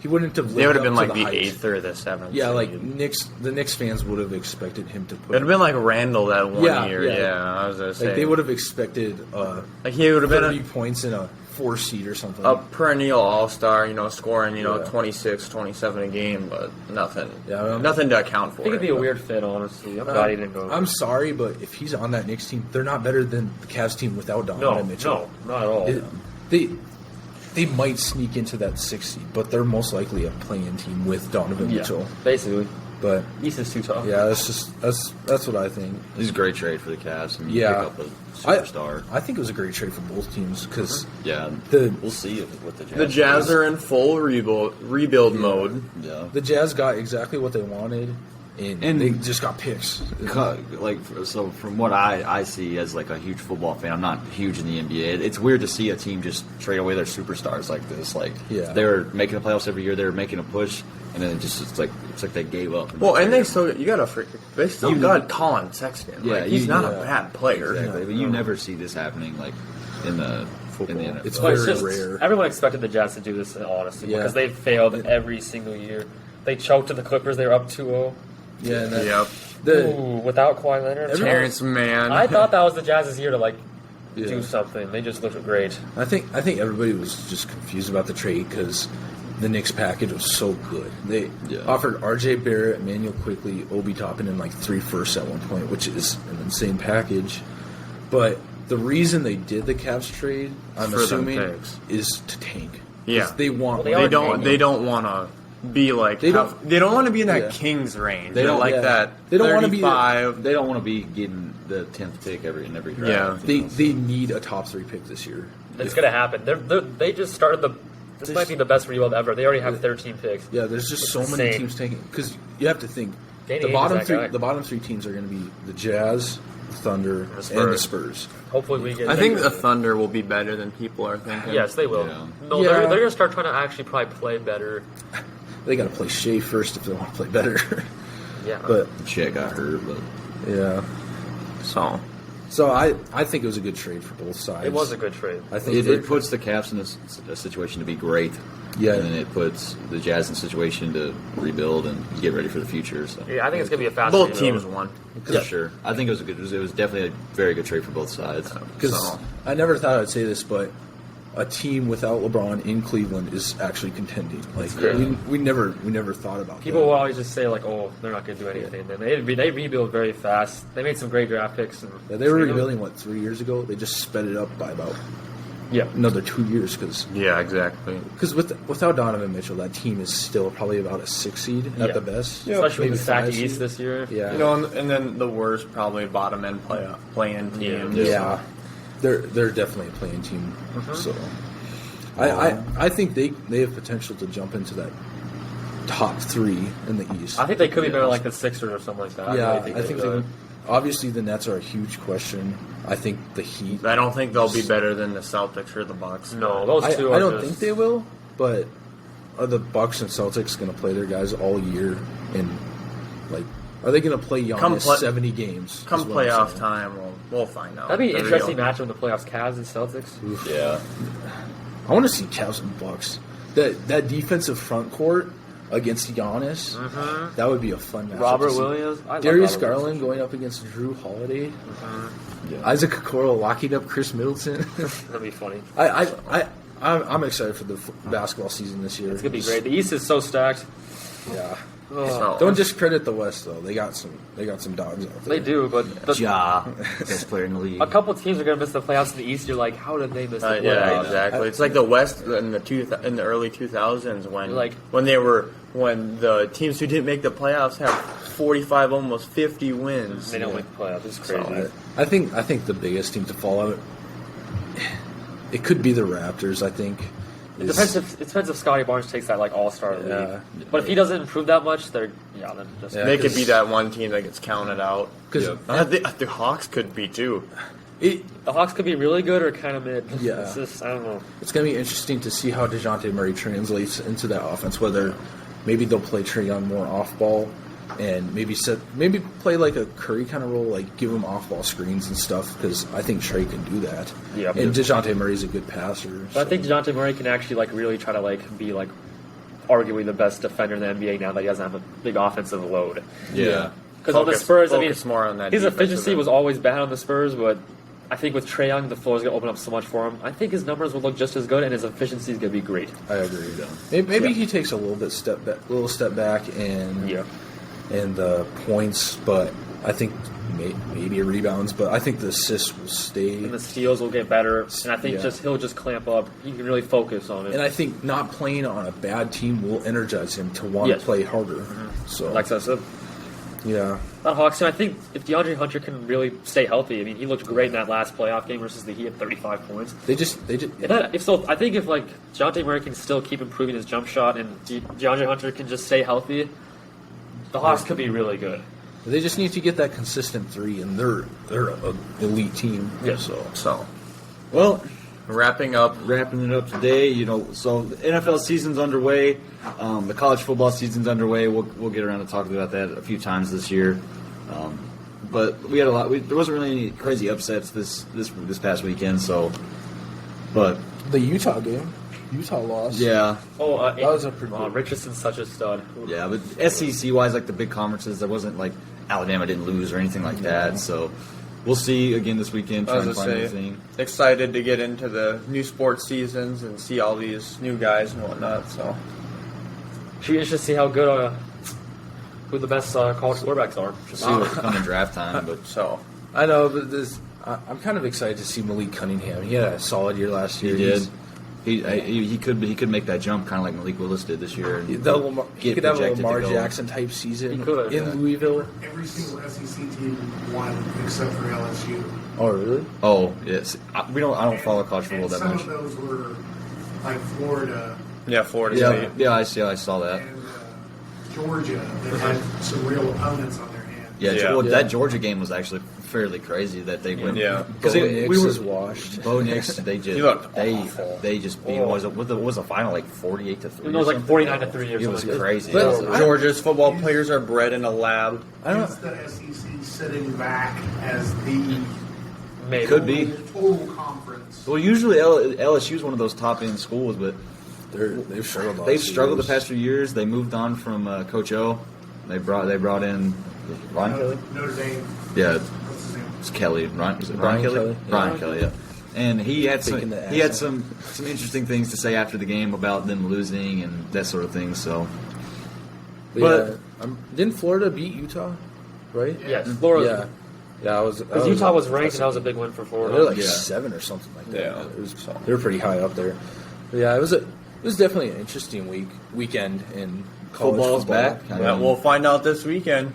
wouldn't have. They would have been like the the 8th or the 7th. Yeah, like the Knicks fans would have expected him to put. It would have been like Randall that one year. Yeah, I was gonna say. Like they would have expected. Like he would have been 30 points in a 4 seed or something. A perennial all-star, scoring 26, 27 a game, but nothing. Yeah, nothing to account for. I think it'd be a weird fit, honestly. I'm glad he didn't go. I'm sorry, but if he's on that Knicks team, they're not better than the Cavs team without Donovan Mitchell. No, not at all. They might sneak into that 6th seed, but they're most likely a play-in team with Donovan Mitchell. Basically. But East is too tough. Yeah, that's what I think. He's a great trade for the Cavs. I mean, Yeah. pick up a superstar. I think it was a great trade for both teams because we'll see what the Jazz. The Jazz are in full rebuild mode. Yeah, the Jazz got exactly what they wanted, and they just got picks. So from what I see as like a huge football fan, I'm not huge in the NBA. It's weird to see a team just trade away their superstars like this. Like they're making the playoffs every year, they're making a push, and then it's like they gave up. Well, and they still got Colin Sexton. Yeah, he's not a bad player. Exactly, but you never see this happening like in the football. In the NFL. It's very rare. Everyone expected the Jazz to do this, honestly, because they've failed every single year. They choked to the Clippers. They were up 2-0. Yeah. Without Kawhi Leonard, Terrence Mann. I thought that was the Jazz's year to do something. They just looked great. I think everybody was just confused about the trade because the Knicks package was so good. They offered R.J. Barrett, Emmanuel Quickley, Obi Toppin, and 3 firsts at one point, which is an insane package. But the reason they did the Cavs trade, I'm assuming, is to tank. Yeah, they want. They don't want to be like they don't want to be in that Kings range. They don't like that. They don't want to be. They don't want to be getting the 10th pick in every draft. Yeah, they need a top 3 pick this year. It's going to happen. They just started This might be the best rebuild ever. They already have 13 picks. Yeah, there's just so many teams taking because you have to think Danny the bottom 3 teams are going to be the Jazz, Thunder, and the Spurs. Hopefully we get. I think the Thunder will be better than people are thinking. Yes, they will. Yeah. No, they're going to start trying to actually probably play better. They got to play Shea first if they want to play better. Yeah. But Shea got hurt, but yeah. So I think it was a good trade for both sides. It was a good trade. I think it puts the Caps in a situation to be great. Yeah. And then it puts the Jazz in a situation to rebuild and get ready for the future. So. Yeah, I think it's going to be a fast Both rebuild. teams won. For sure. I think it was definitely a very good trade for both sides. Because I never thought I'd say this, but a team without LeBron in Cleveland is actually contending. Like we never thought about People that. will always just say like, "Oh, they're not going to do anything." Then they rebuild very fast. They made some great draft picks. And Yeah, they were rebuilding 3 years ago. They just sped it up by about another 2 years because exactly. without Donovan Mitchell, that team is still probably about a 6 seed at the best. Especially with the stacked 5 East seed. this year. Yeah, And then the worst probably bottom end play-in team. Yeah, they're definitely a playing team. So I think they have potential to jump into that top 3 in the East. I think they could be better like the Sixers or something like that. Yeah, really I think they, obviously the Nets are a huge question. I think the Heat. I don't think they'll be better than the Celtics or the Bucks. No, those two. I don't think they will, but are the Bucks and Celtics going to play their guys all year? And like, are they going to play Giannis 70 games? Come is what I'm playoff saying. time, we'll find out. That'd be an The interesting real- matchup in the playoffs: Cavs and Celtics. Yeah. I want to see Cavs and Bucks. That defensive front court against Giannis, that would be a fun matchup. Robert to see. Williams, I love Darius Robert Garland going up against Drew Holiday, Isaac Okoro locking up Chris Middleton. That'd be funny. I'm excited for the basketball season this year. It's gonna be great. The East is so stacked. Yeah. Oh, Don't discredit the West though. They got some dogs out there. they do, but Ja, best player in the league. a couple teams are gonna miss the playoffs in the East. You're like, how did they miss the playoffs? Yeah, exactly. It's like the West in the early 2000s when Like- when the teams who didn't make the playoffs have 45, almost 50 wins. They don't make the playoffs. It's crazy. So, I think the biggest team to fall out, it could be the Raptors. I think. It depends if Scotty Barnes takes that like all-star league. Yeah. But if he doesn't improve that much, then just Yeah. They could 'cause- be that one team that gets counted out. Because The Hawks could be too. the Hawks could be really good or kind of mid. Yeah. It's just, I don't know. it's going to be interesting to see how DeJounte Murray translates into that offense. Whether maybe they'll play Trae Young more off ball, and maybe play like a Curry kind of role, like give him off ball screens and stuff. Because I think Trae can do that. Yeah. And DeJounte Murray's a good passer. But I think DeJounte Murray can actually like really try to like be like arguably the best defender in the NBA now that he doesn't have a big offensive load. Yeah. Because on the Spurs, I mean, focus more on that his defensive efficiency end. was always bad on the Spurs, but I think with Trae Young, the floor is going to open up so much for him. I think his numbers will look just as good, and his efficiency is going to be great. I agree. Maybe he takes a little step back, and the points, but I think maybe a rebounds, but I think the assists will stay. And the steals will get better, and I think Yeah. he'll just clamp up. He can really focus on it. And I think not playing on a bad team will energize him to want Yes. to play harder. So, Like I said, yeah. that Hawks team, I think if DeAndre Hunter can really stay healthy, I mean, he looked great in that last playoff game versus the Heat at 35 points. They just I think if like DeJounte Murray can still keep improving his jump shot and DeAndre Hunter can just stay healthy, the Hawks could be really good. they just need to get that consistent 3, and they're an elite team. Yeah. So Well, Wrapping up. wrapping it up today, so the NFL season's underway. The college football season's underway. We'll get around to talking about that a few times this year. But we had a lot. There wasn't really any crazy upsets this past weekend. But the Utah game, Utah lost. yeah, That was a pretty good- Richardson's such a stud. yeah. But SEC wise, like the big conferences, there wasn't like Alabama didn't lose or anything like that. So we'll see again this weekend. Try As I and find say, anything. excited to get into the new sports seasons and see all these new guys and whatnot. So Should be interested to see how good who the best college quarterbacks are. See what's coming draft time. But I know, but I'm kind of excited to see Malik Cunningham. He had a solid year last year. he did. He could make that jump kind of like Malik Willis did this year. And He get could have a projected to Lamar go. Jackson type season He could, in yeah. Louisville. Every single SEC team won except for LSU. Oh, really? Oh yes, I don't follow college football And that some much. of those were like Florida Florida Yeah, State. yeah, I saw that. and Georgia that had some real opponents on their hands. Yeah, Yeah. That Georgia game was actually fairly crazy that they went. Yeah. Because Bo we Nix were is washed. Bo Nix. They just He looked awful. they just beat. What was the final like 48-3? It was like 49-3 or It was something. crazy. But- Georgia's football players are bred in a lab. I don't. It's the SEC sitting back as the Maybe. Could be. total conference. Well, usually LSU is one of those top end schools, but They've struggled. they've struggled the past few years. They moved on from Coach O. They brought in Ryan Kelly. Notre Dame. Yeah, What's his name? it's Kelly. Ryan, is it Brian Brian Kelly? Kelly. Brian Yeah. Kelly. Yeah. And he had Taking the he had accent. some interesting things to say after the game about them losing and that sort of thing. So, But didn't Florida beat Utah? Right? Yes, Florida. Yeah. Because Utah was ranked, and that was a big win for Florida. They're like Yeah. 7 or something like that. Yeah. They were pretty high up there. But yeah, it was definitely an interesting weekend in college football's football. back. I Yeah, mean, we'll find out this weekend.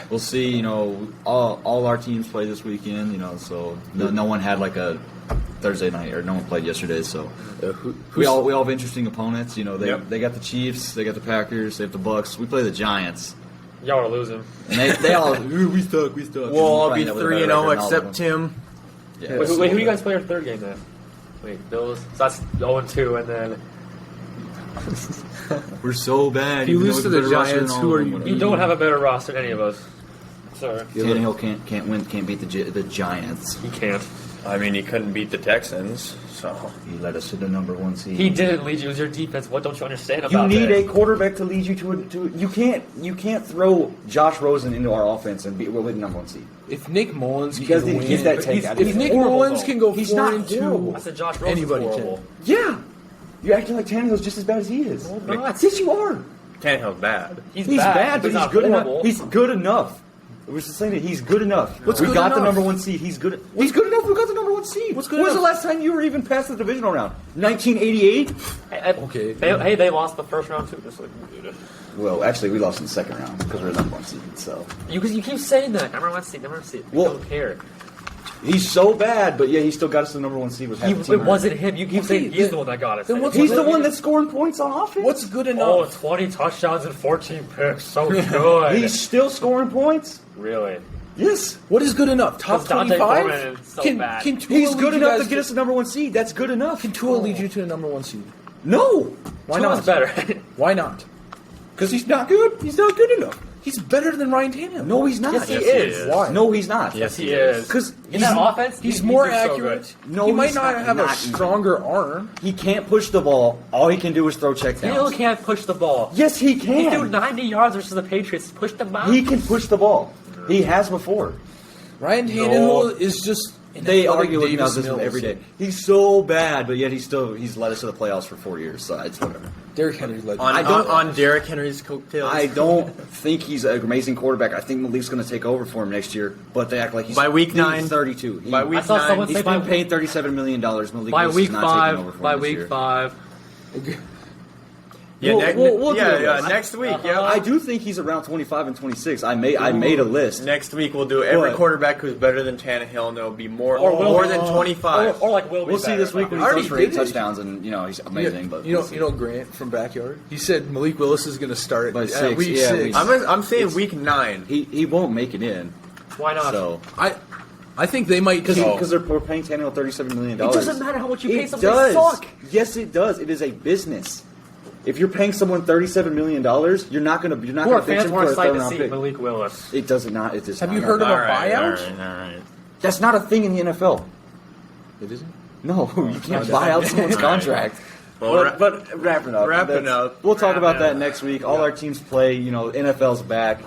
we'll see. You know, all our teams play this weekend. You know, so no one had like a Thursday night, or no one played yesterday. So we all have interesting opponents. You know, they got the Chiefs, they got the Packers, they have the Bucks. We play the Giants, Y'all are losing. and they all we stuck. We'll all be Probably with a 3-0 better record than all of except them. Tim. Yeah, Wait, who do you guys play your third game then? Wait, Bills. So that's 0-2, and then we're so bad. If you even lose though to we're the better roster Giants, than who all are of you them, you don't have a better roster than any of us. Sorry, Tannehill can't beat the Giants. he can't. I mean, he couldn't beat the Texans, so. He led us to the number 1 seed. He didn't lead you. It was your defense. What don't you understand You about need that? a quarterback to lead you to you can't throw Josh Rosen into our offense and we'll be the number 1 seed. If Nick Mullins You can guys need to win, get that take out. if He's Nick horrible, Mullins though. can go He's 4 not and 2, horrible. I said Josh Rosen's anybody horrible. Yeah, you're acting like Tannehill's just as bad as he is. No, I'm not. Yes, you are. Tannehill's bad. He's bad, but he's not good horrible. enough. He's good enough. We're just saying that he's good enough. What's we good got the enough? number 1 seed. He's good. He's good enough. We got the number 1 seed. What's good When was the enough? last time you were even past the divisional round? 1988. Okay. They lost the first round too. Just like we did. Well, actually, we lost in the second round because we're the number 1 seed. So You keep saying that. Number 1 seed. Number 1 seed. Well, I don't care. he's so bad, but yeah, he still got us to the number 1 seed with half the team. It wasn't him. You keep saying he's the one that got us. then what's He's good the one enough? that's scoring points on offense. What's good Oh, enough? 20 touchdowns and 14 picks. So good. He's still scoring points. really. Yes. What is good enough? Top Because Dante 25? Foreman is so Can bad. Tua He's lead good you enough guys to get us the number 1 seed. That's good enough. Can Tua lead you to the number 1 seed? No. Why Tua's not? better. Why not? Because he's not good. He's not good enough. He's better than Ryan Tannehill. No, he's not. Yes, he Yes, is. he is. Why? No, he's not. Yes, he is. Because In that offense, He's more so accurate. good. No, he might he's not not- have a not even. stronger arm. he can't push the ball. All he can do is throw Hill checkdowns. can't push the ball. Yes, he He threw can. 90 yards versus the Patriots. Push the ball. He can push the ball. He has before. Ryan Tannehill is just. an They athletic argue with me Davis about this Mills. every day. He's so bad, but yet he's led us to the playoffs for 4 years. So it's whatever. Derrick Henry's like. On Derrick Henry's coattails. I don't think he's an amazing quarterback. I think Malik's going to take over for him next year. But they act like he's By week he's 9. 32. By week I saw 9. someone He's say been by paid $37 million. Malik by Willis week is not taking 5. over for By him this week year. 5. Yeah, we'll do a list. next week. Uh-huh. Yeah, I do think he's around 25 and 26. I made a list. Next week we'll do every What? quarterback who's better than Tannehill, and there'll be more will than 25. Or like Will be We'll see better. this week when he Already throws for 8 did it. touchdowns, and he's amazing. But you know Grant from Backyard. He said Malik Willis is going to start By at 6, week yeah, 6. week- I'm saying week 9. he won't make it in. Why not? So I think they might because we're paying Tannehill $37 million. It doesn't matter how much you pay It somebody. does. They suck. Yes, it does. It is a business. If you're paying someone $37 million, you're not going to More bench fans him more for a excited third to round see pick. Malik Willis. It does not. It does Have not. you heard of a All right, buyout? all right. That's not a thing in the NFL. It isn't. No, you can't buy out someone's contract. Well, But wrapping up. Wrapping that's- up. We'll talk about that Wrapping up. next week. All our teams play. NFL's back.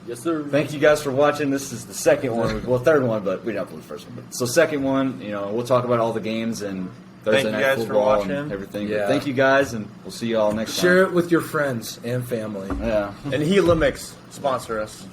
Yes, sir. Thank you guys for watching. This is the second one. Well, third one, but we don't play the first one. So second one, we'll talk about all the games and Thursday Thank you night guys for football watching. and everything. Yeah. But thank you guys, and we'll see you all next Share time. it with your friends and family. Yeah. And Gila Mix sponsor us.